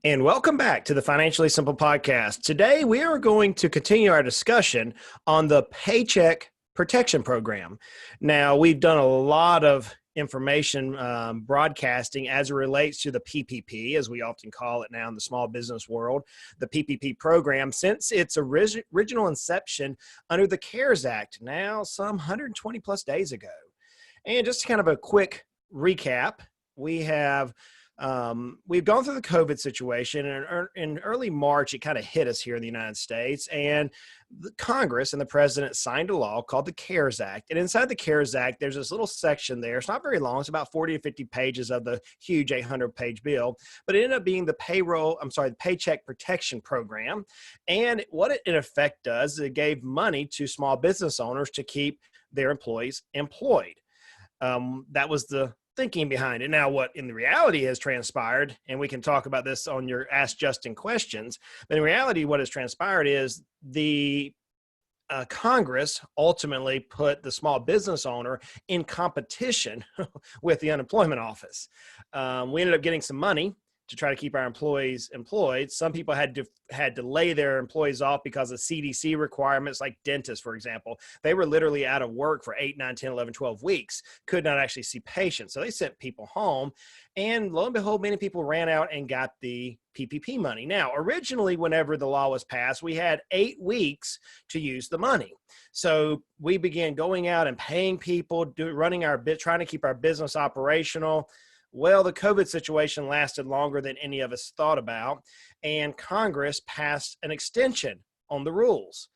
And welcome back to the Financially Simple Podcast. Today, we are going to continue our discussion on the Paycheck Protection Program. Now, we've done a lot of information broadcasting as it relates to the PPP, as we often call it now in the small business world, the PPP program, since its original inception under the CARES Act, now some 120 plus days ago. And just kind of a quick recap, we've gone through the COVID situation, and in early March, it kind of hit us here in the United States, and the Congress and the president signed a law called the CARES Act. And inside the CARES Act, there's this little section there. It's not very long. It's about 40 or 50 pages of the huge 800-page bill, but it ended up being the Paycheck Protection Program. And what it in effect does is it gave money to small business owners to keep their employees employed. That was the thinking behind it. Now, what in the reality has transpired, and we can talk about this on your Ask Justin questions, but in reality, what has transpired is the Congress ultimately put the small business owner in competition with the unemployment office. We ended up getting some money to try to keep our employees employed. Some people had to lay their employees off because of CDC requirements, like dentists, for example. They were literally out of work for 8, 9, 10, 11, 12 weeks, could not actually see patients. So they sent people home, and lo and behold, many people ran out and got the PPP money. Now, originally, whenever the law was passed, we had 8 weeks to use the money. So we began going out and paying people, trying to keep our business operational. Well, the COVID situation lasted longer than any of us thought about, and Congress passed an extension on the rules.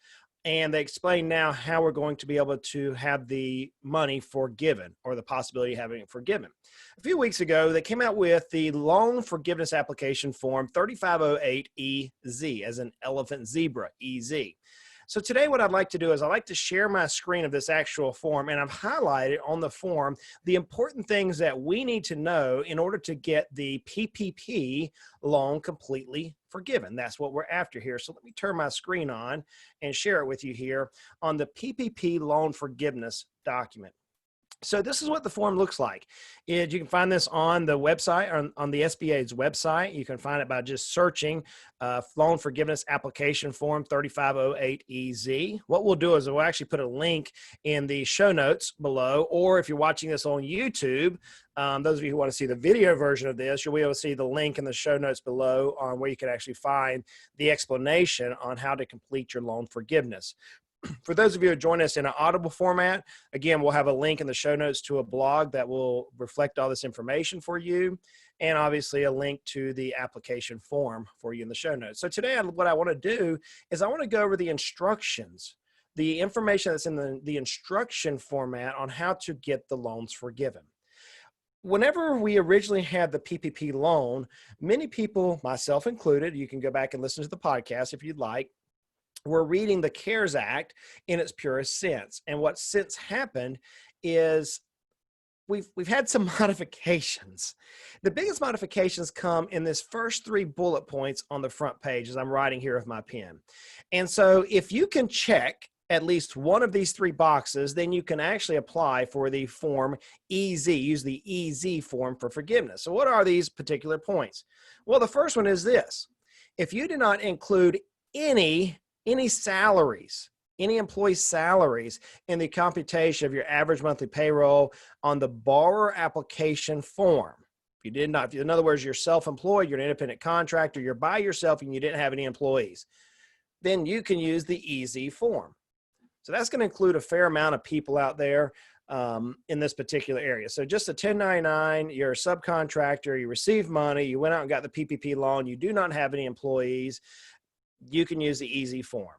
And they explain now how we're going to be able to have the money forgiven, or the possibility of having it forgiven. A few weeks ago, they came out with the Loan Forgiveness Application Form 3508EZ, as in elephant zebra, EZ. So today what I'd like to do is I'd like to share my screen of this actual form, and I've highlighted on the form the important things that we need to know in order to get the PPP loan completely forgiven. That's what we're after here. So let me turn my screen on and share it with you here on the PPP Loan Forgiveness document. So this is what the form looks like. You can find this on the website, on the SBA's website. You can find it by just searching Loan Forgiveness Application Form 3508EZ. What we'll do is we'll actually put a link in the show notes below, or if you're watching this on YouTube, those of you who want to see the video version of this, you'll be able to see the link in the show notes below on where you can actually find the explanation on how to complete your loan forgiveness. For those of you who join us in an audible format, again, we'll have a link in the show notes to a blog that will reflect all this information for you, and obviously a link to the application form for you in the show notes. So today, what I want to do is I want to go over the instructions, the information that's in the instruction format on how to get the loans forgiven. Whenever we originally had the PPP loan, many people, myself included, you can go back and listen to the podcast if you'd like, we're reading the CARES Act in its purest sense. And what's since happened is we've had some modifications. The biggest modifications come in this first 3 bullet points on the front page as I'm writing here with my pen. And so if you can check at least one of these 3 boxes, then you can actually apply for the form EZ, use the EZ form for forgiveness. So what are these particular points? Well, the first one is this. If you do not include any salaries, any employee salaries in the computation of your average monthly payroll on the borrower application form. If you did not, in other words, you're self-employed, you're an independent contractor, you're by yourself and you didn't have any employees, then you can use the EZ form. So that's going to include a fair amount of people out there in this particular area. So just a 1099, you're a subcontractor, you received money, you went out and got the PPP loan, you do not have any employees, you can use the EZ form.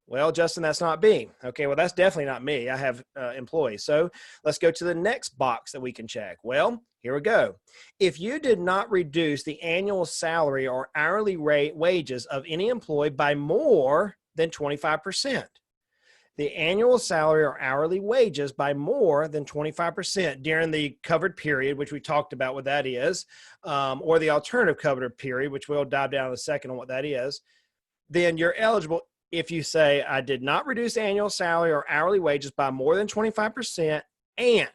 Well, Justin, that's not me. Okay, well, that's definitely not me. I have employees. So let's go to the next box that we can check. Well, here we go. If you did not reduce the annual salary or hourly rate wages of any employee by more than 25%, the annual salary or hourly wages by more than 25% during the covered period, which we talked about what that is, or the alternative covered period, which we'll dive down in a second on what that is, then you're eligible if you say, I did not reduce annual salary or hourly wages by more than 25%, and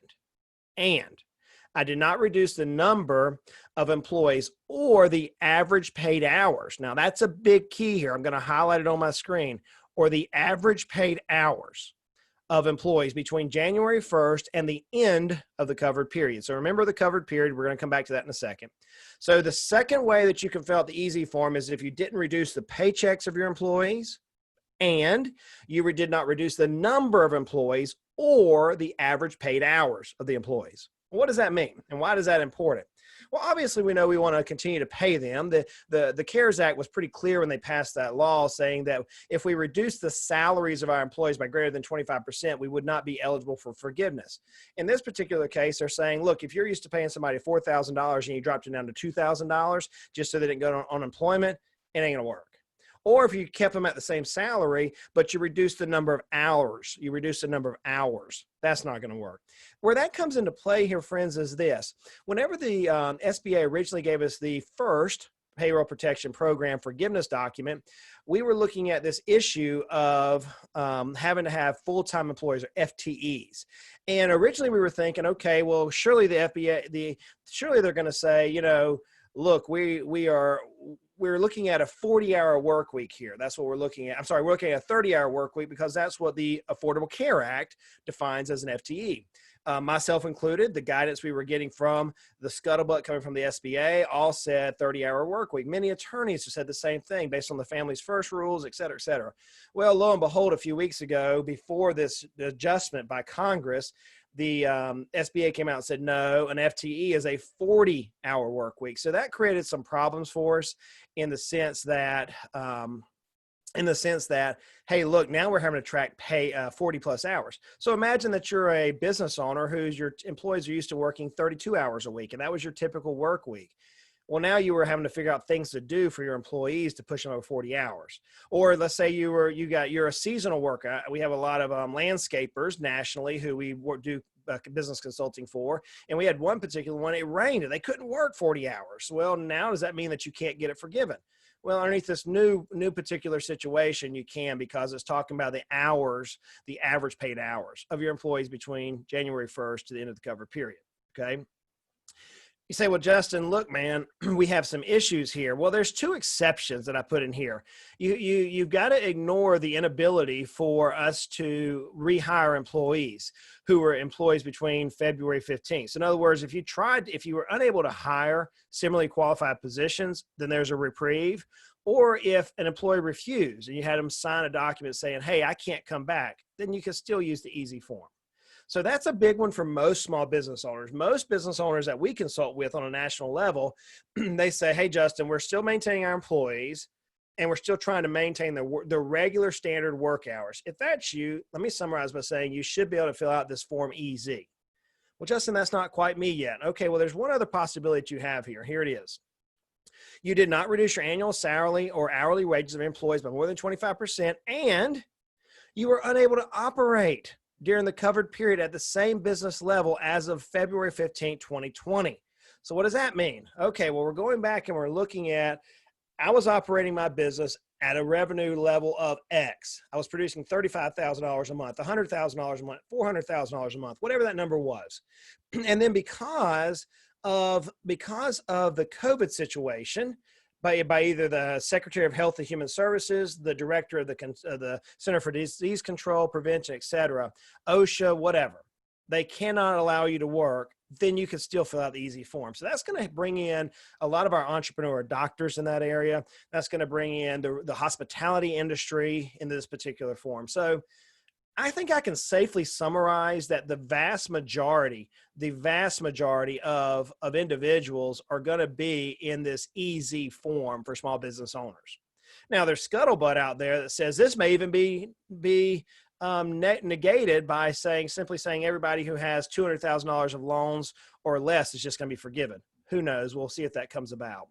I did not reduce the number of employees or the average paid hours. Now, that's a big key here. I'm going to highlight it on my screen. Or the average paid hours of employees between January 1st and the end of the covered period. So remember the covered period. We're going to come back to that in a second. So the second way that you can fill out the easy form is if you didn't reduce the paychecks of your employees and you did not reduce the number of employees or the average paid hours of the employees. What does that mean? And why is that important? Well, obviously, we know we want to continue to pay them. The CARES Act was pretty clear when they passed that law saying that if we reduce the salaries of our employees by greater than 25%, we would not be eligible for forgiveness. In this particular case, they're saying, look, if you're used to paying somebody $4,000 and you dropped it down to $2,000 just so they didn't go on unemployment, it ain't going to work. Or if you kept them at the same salary, but you reduce the number of hours, that's not going to work. Where that comes into play here, friends, is this. Whenever the SBA originally gave us the first Payroll Protection Program forgiveness document, we were looking at this issue of having to have full-time employees, or FTEs. And originally we were thinking, okay, well, surely the FBA, surely they're going to say, you know, look, we're looking at a 40-hour work week here. That's what we're looking at. I'm sorry, we're looking at a 30-hour work week because that's what the Affordable Care Act defines as an FTE. Myself included, the guidance we were getting from the scuttlebutt coming from the SBA all said 30-hour work week. Many attorneys have said the same thing based on the Families First rules, et cetera, et cetera. Well, lo and behold, a few weeks ago, before this adjustment by Congress, the SBA came out and said, no, an FTE is a 40-hour work week. So that created some problems for us in the sense that, hey, look, now we're having to track pay 40 plus hours. So imagine that you're a business owner whose your employees are used to working 32 hours a week, and that was your typical work week. Well, now you were having to figure out things to do for your employees to push them over 40 hours. Or let's say you're a seasonal worker. We have a lot of landscapers nationally who we do business consulting for. And we had one particular one, it rained and they couldn't work 40 hours. Well, now does that mean that you can't get it forgiven? Well, underneath this new particular situation, you can, because it's talking about the hours, the average paid hours of your employees between January 1st to the end of the covered period. Okay. You say, well, Justin, look, man, we have some issues here. Well, there's two exceptions that I put in here. You've got to ignore the inability for us to rehire employees who were employees between February 15th. So in other words, if you were unable to hire similarly qualified positions, then there's a reprieve. Or if an employee refused and you had them sign a document saying, hey, I can't come back, then you can still use the easy form. So that's a big one for most small business owners. Most business owners that we consult with on a national level, they say, hey, Justin, we're still maintaining our employees and we're still trying to maintain the regular standard work hours. If that's you, let me summarize by saying you should be able to fill out this form easy. Well, Justin, that's not quite me yet. Okay, well, there's one other possibility that you have here. Here it is. You did not reduce your annual salary or hourly wages of employees by more than 25%, and you were unable to operate during the covered period at the same business level as of February 15, 2020. So what does that mean? Okay, well, we're going back and we're looking at, I was operating my business at a revenue level of X. I was producing $35,000 a month, $100,000 a month, $400,000 a month, whatever that number was. And then because of the COVID situation, by either the Secretary of Health and Human Services, the Director of the Center for Disease Control, Prevention, et cetera, OSHA, whatever, they cannot allow you to work, then you can still fill out the easy form. So that's going to bring in a lot of our entrepreneur doctors in that area. That's going to bring in the hospitality industry into this particular form. So I think I can safely summarize that the vast majority of individuals are going to be in this easy form for small business owners. Now, there's scuttlebutt out there that says this may even be negated by simply saying everybody who has $200,000 of loans or less is just going to be forgiven. Who knows? We'll see if that comes about.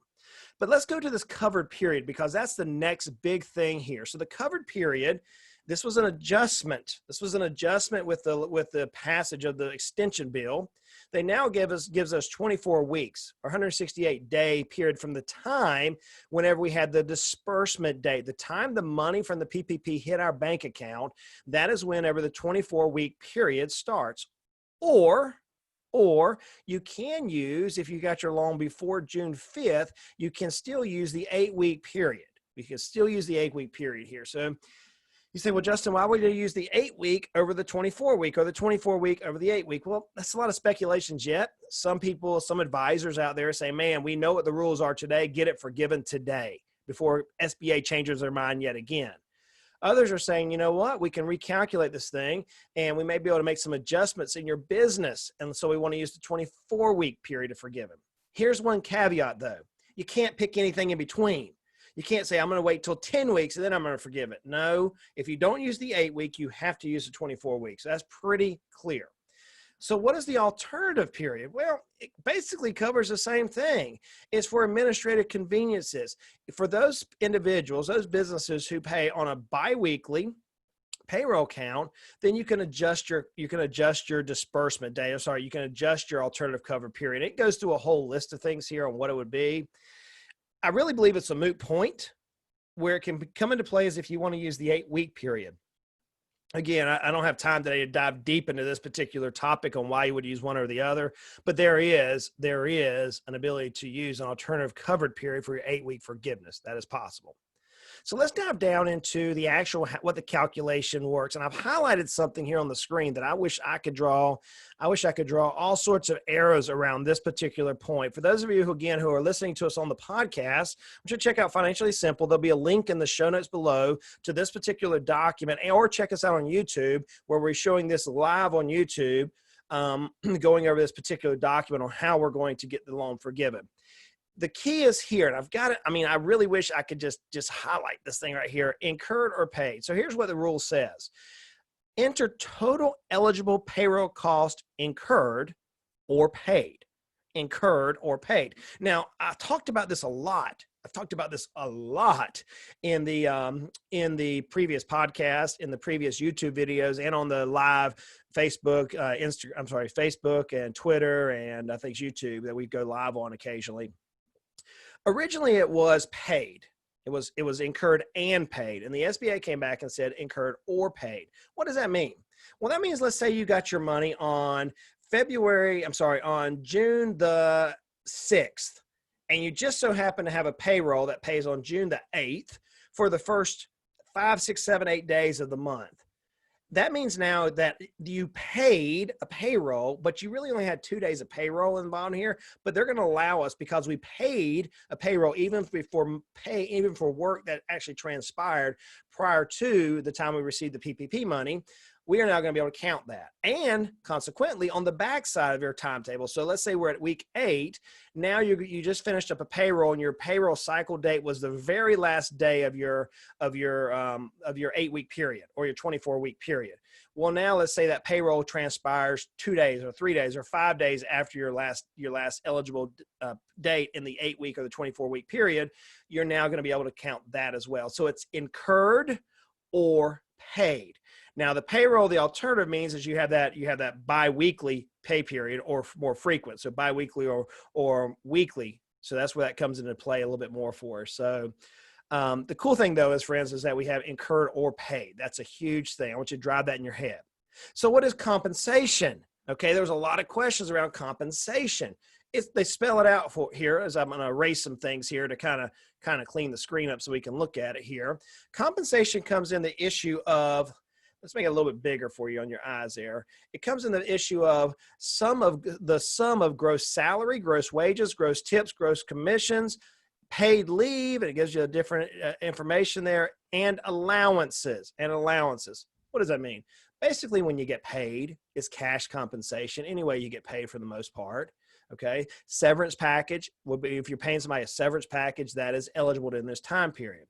But let's go to this covered period, because that's the next big thing here. So the covered period, this was an adjustment. This was an adjustment with the passage of the extension bill. They now gives us 24 weeks or 168-day period from the time whenever we had the disbursement date, the time the money from the PPP hit our bank account. That is whenever the 24-week period starts. Or Or you can use, if you got your loan before June 5th, you can still use the 8-week period. You can still use the 8-week period here. So you say, well, Justin, why would you use the 8-week over the 24-week or the 24-week over the 8-week? Well, that's a lot of speculations yet. Some people, some advisors out there say, man, we know what the rules are today. Get it forgiven today before SBA changes their mind yet again. Others are saying, you know what, we can recalculate this thing and we may be able to make some adjustments in your business. And so we want to use the 24-week period to forgive them. Here's one caveat though. You can't pick anything in between. You can't say, I'm going to wait till 10 weeks and then I'm going to forgive it. No, if you don't use the 8-week, you have to use the 24 weeks. That's pretty clear. So what is the alternative period? Well, it basically covers the same thing. It's for administrative conveniences. For those individuals, those businesses who pay on a biweekly payroll count, then you can adjust your disbursement day. You can adjust your alternative cover period. It goes through a whole list of things here on what it would be. I really believe it's a moot point. Where it can come into play is if you want to use the 8-week period. Again, I don't have time today to dive deep into this particular topic on why you would use one or the other, but there is an ability to use an alternative covered period for your 8-week forgiveness. That is possible. So let's dive down into the actual, what the calculation works. And I've highlighted something here on the screen that I wish I could draw. I wish I could draw all sorts of arrows around this particular point. For those of you who, again, who are listening to us on the podcast, you should check out Financially Simple. There'll be a link in the show notes below to this particular document, or check us out on YouTube where we're showing this live on YouTube, going over this particular document on how we're going to get the loan forgiven. The key is here, and I've got it. I mean, I really wish I could just highlight this thing right here, incurred or paid. So here's what the rule says. Enter total eligible payroll cost incurred or paid. Incurred or paid. Now, I talked about this a lot. I've talked about this a lot in the previous podcast, in the previous YouTube videos, and on the live Facebook, Facebook and Twitter, and I think YouTube that we go live on occasionally. Originally, it was paid. It was incurred and paid. And the SBA came back and said incurred or paid. What does that mean? Well, that means, let's say you got your money on June the 6th, and you just so happen to have a payroll that pays on June the 8th for the first 5, 6, 7, 8 days of the month. That means now that you paid a payroll, but you really only had 2 days of payroll involved here, but they're going to allow us, because we paid a payroll even for work that actually transpired prior to the time we received the PPP money, we are now going to be able to count that. And consequently, on the back side of your timetable, so let's say we're at week 8, now you just finished up a payroll, and your payroll cycle date was the very last day of your 8-week period or your 24-week period. Well, now let's say that payroll transpires 2 days or 3 days or 5 days after your last eligible date in the 8-week or the 24-week period. You're now going to be able to count that as well. So it's incurred or paid. Now, the payroll, the alternative means is you have that biweekly pay period or more frequent, so biweekly or weekly. So that's where that comes into play a little bit more for us. So the cool thing, though, is, friends, is that we have incurred or paid. That's a huge thing. I want you to drive that in your head. So what is compensation? Okay, there's a lot of questions around compensation. They spell it out for here, as I'm going to erase some things here to kind of clean the screen up so we can look at it here. Compensation comes in the issue of, let's make it a little bit bigger for you on your eyes there. It comes in the issue of the sum of gross salary, gross wages, gross tips, gross commissions, paid leave, and it gives you a different information there, and allowances. What does that mean? Basically, when you get paid, it's cash compensation. Anyway, you get paid for the most part. Okay. Severance package would be, if you're paying somebody a severance package, that is eligible in this time period.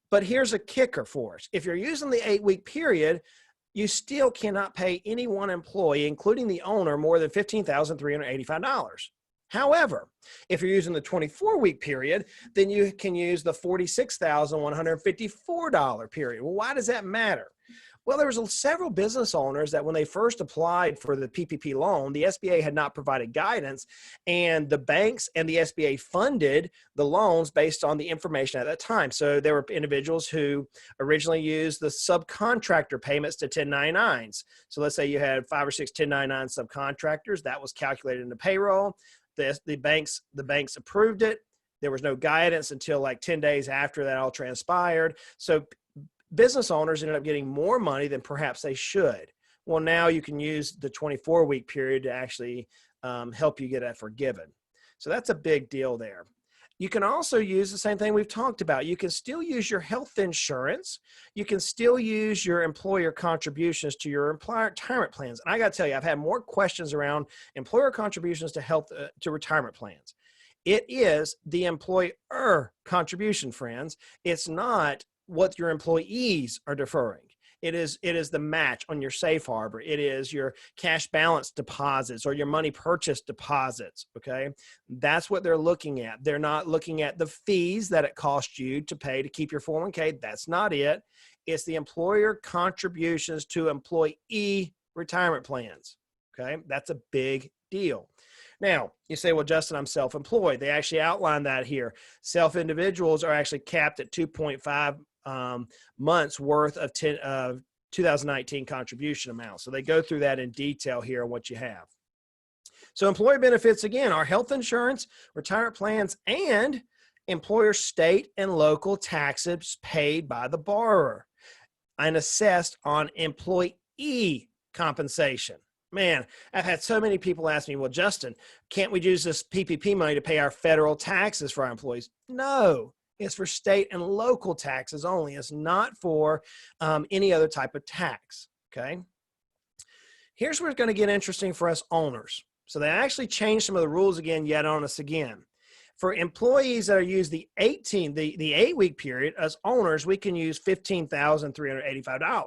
But here's a kicker for us. If you're using the 8-week period, you still cannot pay any one employee, including the owner, more than $15,385. However, if you're using the 24-week period, then you can use the $46,154 period. Well, why does that matter? Well, there was several business owners that when they first applied for the PPP loan, the SBA had not provided guidance, and the banks and the SBA funded the loans based on the information at that time. So there were individuals who originally used the subcontractor payments to 1099s. So let's say you had 5 or 6 1099 subcontractors. That was calculated into payroll. The banks approved it. There was no guidance until like 10 days after that all transpired. So business owners ended up getting more money than perhaps they should. Well, now you can use the 24-week period to actually help you get that forgiven. So that's a big deal there. You can also use the same thing we've talked about. You can still use your health insurance. You can still use your employer contributions to your retirement plans. And I got to tell you, I've had more questions around employer contributions to retirement plans. It is the employer contribution, friends. It's not what your employees are deferring. It is the match on your safe harbor. It is your cash balance deposits or your money purchase deposits, okay? That's what they're looking at. They're not looking at the fees that it costs you to pay to keep your 401k. That's not it. It's the employer contributions to employee retirement plans, okay? That's a big deal. Now, you say, well, Justin, I'm self-employed. They actually outline that here. Self-individuals are actually capped at 2.5 months worth of 2019 contribution amount. So they go through that in detail here on what you have. So employee benefits, again, are health insurance, retirement plans, and employer state and local taxes paid by the borrower and assessed on employee compensation. Man, I've had so many people ask me, well, Justin, can't we use this PPP money to pay our federal taxes for our employees? No. It's for state and local taxes only. It's not for any other type of tax, okay? Here's where it's going to get interesting for us owners. So they actually changed some of the rules again yet on us again. For employees that are used the 8-week period, as owners, we can use $15,385.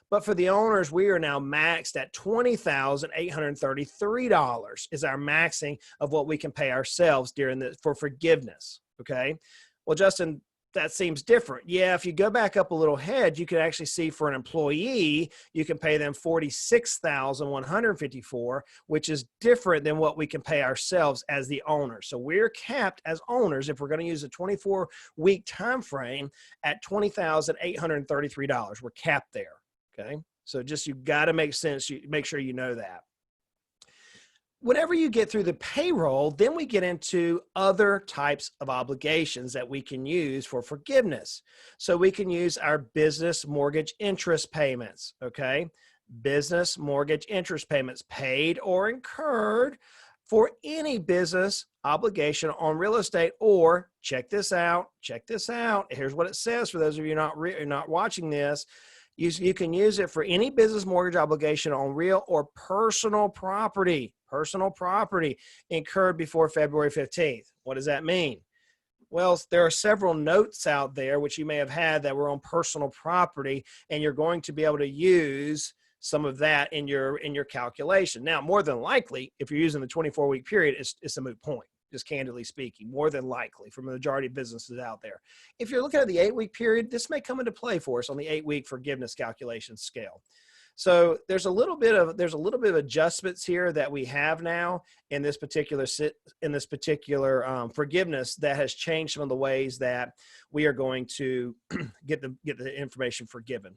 But for the owners, we are now maxed at $20,833 is our maxing of what we can pay ourselves for forgiveness, okay? Well, Justin, that seems different. Yeah, if you go back up a little head, you can actually see for an employee, you can pay them $46,154, which is different than what we can pay ourselves as the owner. So we're capped as owners, if we're going to use a 24-week time frame, at $20,833. We're capped there, okay? So just you got to make sure you know that. Whenever you get through the payroll, then we get into other types of obligations that we can use for forgiveness. So we can use our business mortgage interest payments, okay? Business mortgage interest payments paid or incurred for any business obligation on real estate, or check this out. Here's what it says for those of you not watching this. You can use it for any business mortgage obligation on real or personal property incurred before February 15th. What does that mean? Well, there are several notes out there which you may have had that were on personal property, and you're going to be able to use some of that in your calculation. Now, more than likely, if you're using the 24-week period, it's a moot point, just candidly speaking, more than likely for the majority of businesses out there. If you're looking at the 8-week period, this may come into play for us on the 8-week forgiveness calculation scale. So there's a little bit of adjustments here that we have now in this particular forgiveness that has changed some of the ways that we are going to get the information forgiven.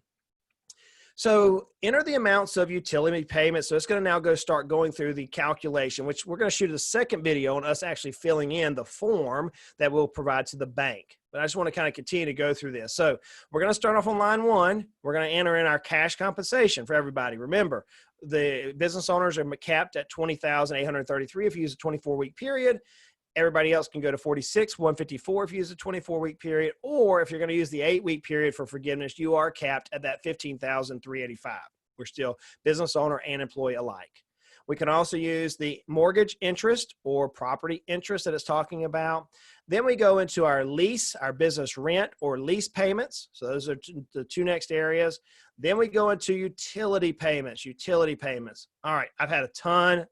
So enter the amounts of utility payments. So it's going to now start going through the calculation, which we're going to shoot a second video on us actually filling in the form that we'll provide to the bank. But I just want to kind of continue to go through this. So we're going to start off on line 1. We're going to enter in our cash compensation for everybody. Remember, the business owners are capped at $20,833 if you use a 24-week period. Everybody else can go to $46,154 if you use a 24-week period, or if you're going to use the 8-week period for forgiveness, you are capped at that $15,385. We're still business owner and employee alike. We can also use the mortgage interest or property interest that it's talking about. Then we go into our lease, our business rent or lease payments. So those are the two next areas. Then we go into utility payments. All right, I've had a ton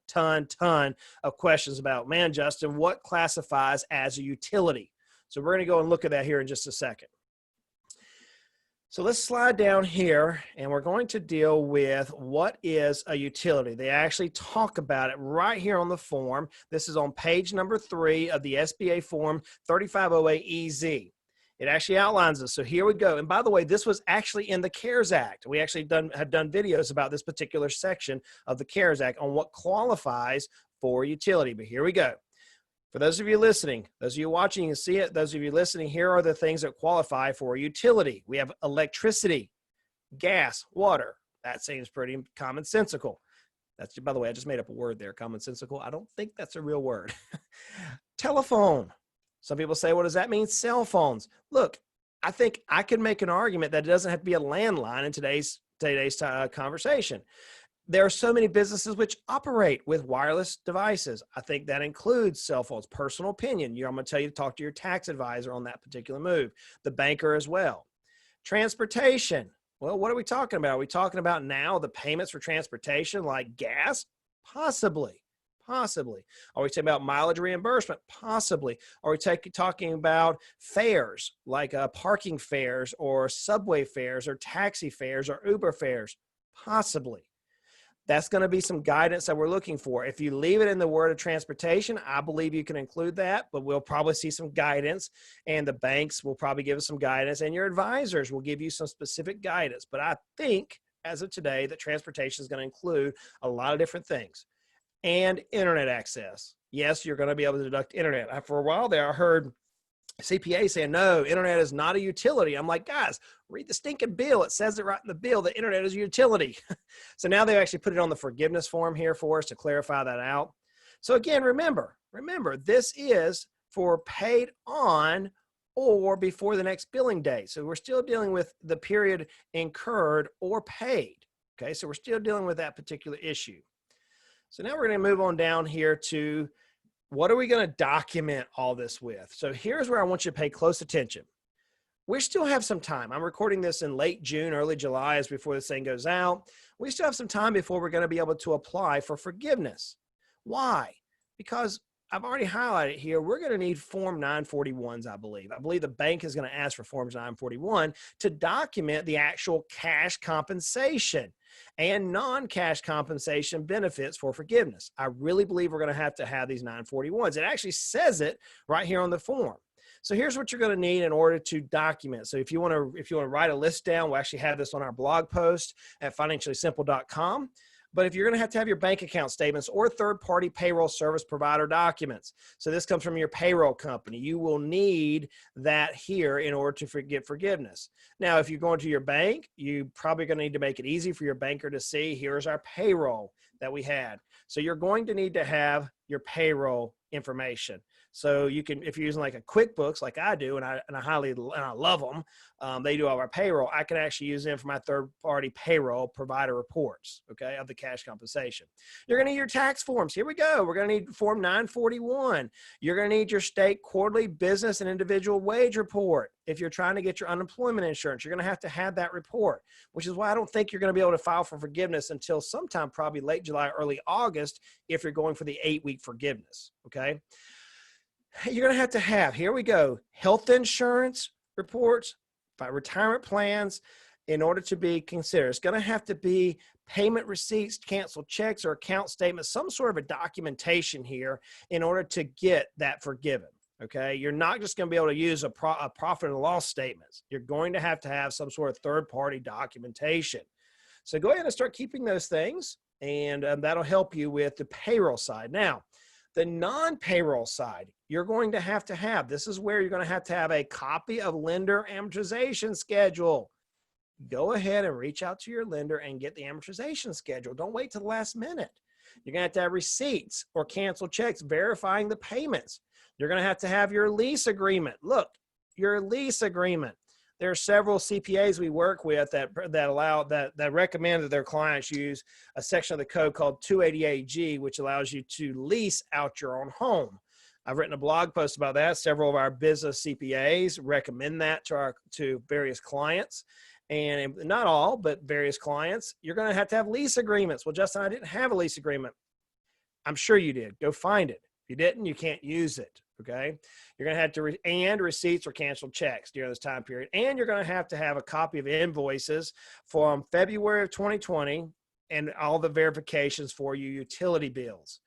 of questions about, man, Justin, what classifies as a utility? So we're going to go and look at that here in just a second. So let's slide down here and we're going to deal with what is a utility. They actually talk about it right here on the form. This is on page number 3 of the SBA form 3508EZ. It actually outlines this. So here we go. And by the way, this was actually in the CARES Act. We actually have done videos about this particular section of the CARES Act on what qualifies for utility. But here we go. For those of you listening, those of you watching, you can see it. Those of you listening, here are the things that qualify for a utility. We have electricity, gas, water. That seems pretty commonsensical. That's, by the way, I just made up a word there, commonsensical. I don't think that's a real word. Telephone. Some people say, what does that mean? Cell phones. Look, I think I could make an argument that it doesn't have to be a landline in today's conversation. There are so many businesses which operate with wireless devices. I think that includes cell phones. Personal opinion. I'm going to tell you to talk to your tax advisor on that particular move. The banker as well. Transportation. Well, what are we talking about? Are we talking about now the payments for transportation like gas? Possibly. Possibly. Are we talking about mileage reimbursement? Possibly. Are we talking about fares like parking fares or subway fares or taxi fares or Uber fares? Possibly. That's going to be some guidance that we're looking for. If you leave it in the word of transportation, I believe you can include that, but we'll probably see some guidance, and the banks will probably give us some guidance, and your advisors will give you some specific guidance. But I think, as of today, that transportation is going to include a lot of different things. And internet access. Yes, you're going to be able to deduct internet. For a while there, I heard CPA saying, no, internet is not a utility. I'm like, guys, read the stinking bill. It says it right in the bill that internet is a utility. So now they actually put it on the forgiveness form here for us to clarify that out. So again, remember, this is for paid on or before the next billing day. So we're still dealing with the period incurred or paid. Okay, so we're still dealing with that particular issue. So now we're going to move on down here to what are we going to document all this with? So here's where I want you to pay close attention. We still have some time. I'm recording this in late June, early July, as before this thing goes out. We still have some time before we're going to be able to apply for forgiveness. Why? Because I've already highlighted here, we're going to need Form 941s, I believe. I believe the bank is going to ask for Forms 941 to document the actual cash compensation and non-cash compensation benefits for forgiveness. I really believe we're going to have these 941s. It actually says it right here on the form. So here's what you're going to need in order to document. So if you want to write a list down, we'll actually have this on our blog post at financiallysimple.com. But if you're going to have your bank account statements or third-party payroll service provider documents, so this comes from your payroll company, you will need that here in order to get forgiveness. Now, if you're going to your bank, you're probably going to need to make it easy for your banker to see, here's our payroll that we had. So you're going to need to have your payroll information. So you can, if you're using like a QuickBooks, like I do, and I love them, they do all our payroll. I can actually use them for my third-party payroll provider reports, okay, of the cash compensation. You're going to need your tax forms. Here we go. We're going to need Form 941. You're going to need your state quarterly business and individual wage report. If you're trying to get your unemployment insurance, you're going to have that report, which is why I don't think you're going to be able to file for forgiveness until sometime probably late July, early August, if you're going for the 8-week forgiveness, okay? You're going to have, here we go, health insurance reports, retirement plans in order to be considered. It's going to have to be payment receipts, canceled checks, or account statements, some sort of a documentation here in order to get that forgiven. Okay, you're not just going to be able to use a profit and loss statements. You're going to have some sort of third-party documentation. So go ahead and start keeping those things, and that'll help you with the payroll side. Now, the non-payroll side, you're going to have, this is where you're going to have a copy of lender amortization schedule. Go ahead and reach out to your lender and get the amortization schedule. Don't wait till the last minute. You're going to have receipts or canceled checks verifying the payments. You're going to have your lease agreement. Look, your lease agreement. There are several CPAs we work with that recommend that their clients use a section of the code called 288G, which allows you to lease out your own home. I've written a blog post about that. Several of our business CPAs recommend that to various clients, and not all, but various clients. You're going to have lease agreements. Well, Justin, I didn't have a lease agreement. I'm sure you did. Go find it. If you didn't, you can't use it. Okay. You're going to have to, and receipts or canceled checks during this time period. And you're going to have a copy of invoices from February of 2020 and all the verifications for your utility bills.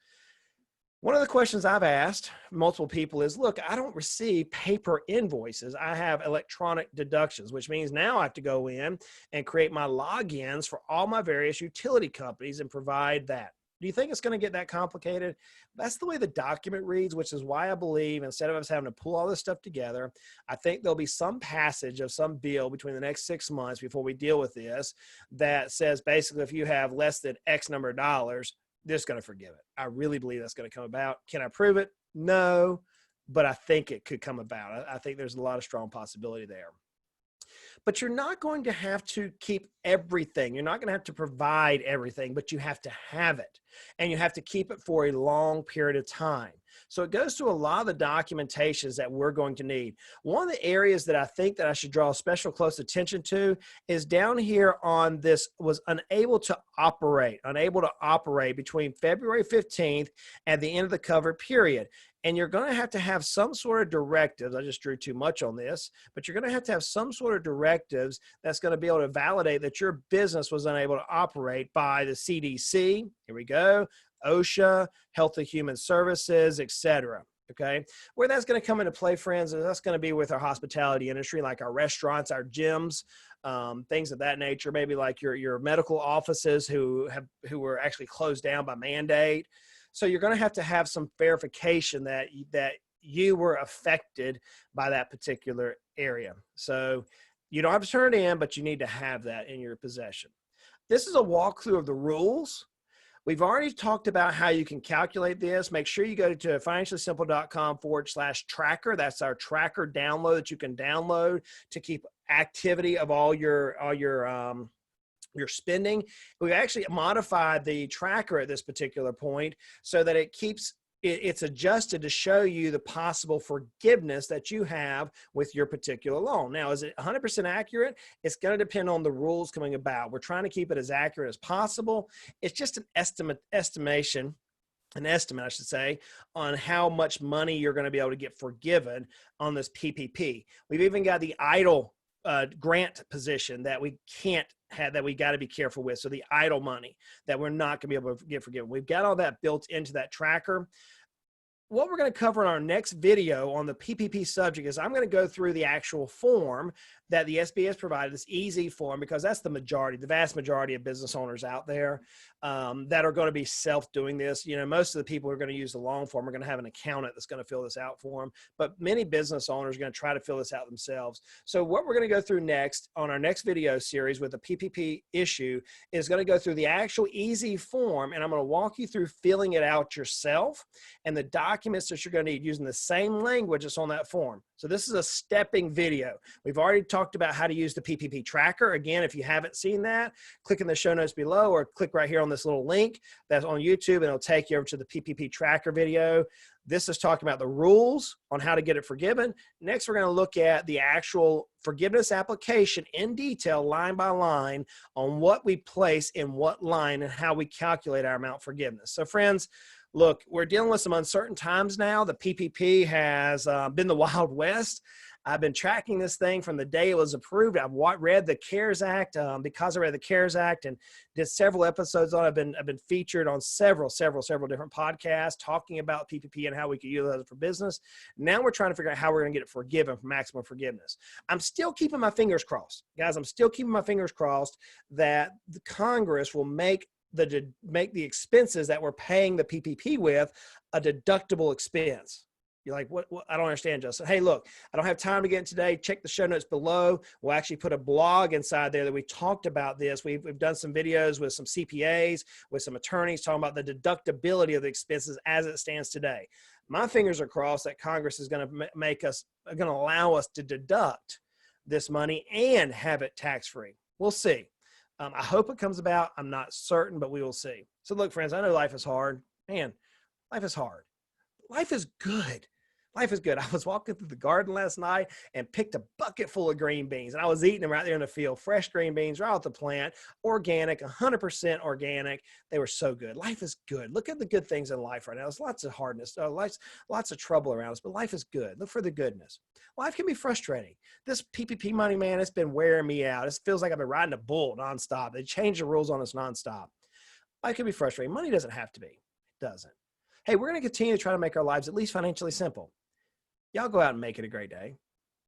One of the questions I've asked multiple people is, look, I don't receive paper invoices. I have electronic deductions, which means now I have to go in and create my logins for all my various utility companies and provide that. Do you think it's going to get that complicated? That's the way the document reads, which is why I believe instead of us having to pull all this stuff together, I think there'll be some passage of some bill between the next 6 months before we deal with this that says basically if you have less than X number of dollars, they're just going to forgive it. I really believe that's going to come about. Can I prove it? No, but I think it could come about. I think there's a lot of strong possibility there. But you're not going to have to keep everything. You're not going to have to provide everything, but you have to have it. And you have to keep it for a long period of time. So it goes through a lot of the documentations that we're going to need. One of the areas that I think that I should draw special close attention to is down here on this was unable to operate between February 15th and the end of the covered period. And you're going to have some sort of directives. I just drew too much on this, but you're going to have some sort of directives that's going to be able to validate that your business was unable to operate by the CDC. Here we go. OSHA, Health and Human Services, etc. Okay, where that's going to come into play, friends, is that's going to be with our hospitality industry, like our restaurants, our gyms, things of that nature. Maybe like your medical offices who were actually closed down by mandate. So you're going to have some verification that you were affected by that particular area. So you don't have to turn it in, but you need to have that in your possession. This is a walkthrough of the rules. We've already talked about how you can calculate this. Make sure you go to financiallysimple.com/tracker. That's our tracker download that you can download to keep activity of all your spending. We've actually modified the tracker at this particular point so that it's adjusted to show you the possible forgiveness that you have with your particular loan. Now, is it 100% accurate? It's going to depend on the rules coming about. We're trying to keep it as accurate as possible. It's just an estimate, I should say, on how much money you're going to be able to get forgiven on this PPP. We've even got the idle grant position that we can't have, that we got to be careful with. So the idle money that we're not going to be able to get forgiven. We've got all that built into that tracker. What we're going to cover in our next video on the PPP subject is I'm going to go through the actual form that the SBA has provided, this easy form, because that's the vast majority of business owners out there that are going to be self-doing this. You know, most of the people who are going to use the long form are going to have an accountant that's going to fill this out for them, but many business owners are going to try to fill this out themselves. So what we're going to go through next on our next video series with the PPP issue is going to go through the actual easy form, and I'm going to walk you through filling it out yourself and the documents that you're going to need using the same language that's on that form. So this is a stepping video. We've already talked about how to use the PPP tracker. Again, if you haven't seen that, click in the show notes below or click right here on this little link that's on YouTube and it'll take you over to the PPP tracker video. This is talking about the rules on how to get it forgiven. Next, we're going to look at the actual forgiveness application in detail, line by line, on what we place in what line and how we calculate our amount forgiveness. So friends, look, we're dealing with some uncertain times now. The PPP has been the Wild West. I've been tracking this thing from the day it was approved. I've read the CARES Act because I read the CARES Act and did several episodes on it. I've been featured on several different podcasts talking about PPP and how we could utilize it for business. Now we're trying to figure out how we're going to get it forgiven for maximum forgiveness. I'm still keeping my fingers crossed, guys. I'm still keeping my fingers crossed that the Congress will make the expenses that we're paying the PPP with a deductible expense. You're like, what? I don't understand, Justin. Hey, look, I don't have time to get in today. Check the show notes below. We'll actually put a blog inside there that we talked about this. We've done some videos with some CPAs, with some attorneys talking about the deductibility of the expenses as it stands today. My fingers are crossed that Congress is going to allow us to deduct this money and have it tax-free. We'll see. I hope it comes about. I'm not certain, but we will see. So look, friends, I know life is hard. Man, life is hard. Life is good. Life is good. I was walking through the garden last night and picked a bucket full of green beans, and I was eating them right there in the field. Fresh green beans right off the plant, organic, 100% organic. They were so good. Life is good. Look at the good things in life right now. There's lots of hardness, lots of trouble around us, but life is good. Look for the goodness. Life can be frustrating. This PPP money, man, it's been wearing me out. It feels like I've been riding a bull nonstop. They change the rules on us nonstop. Life can be frustrating. Money doesn't have to be. It doesn't. Hey, we're going to continue to try to make our lives at least financially simple. Y'all go out and make it a great day.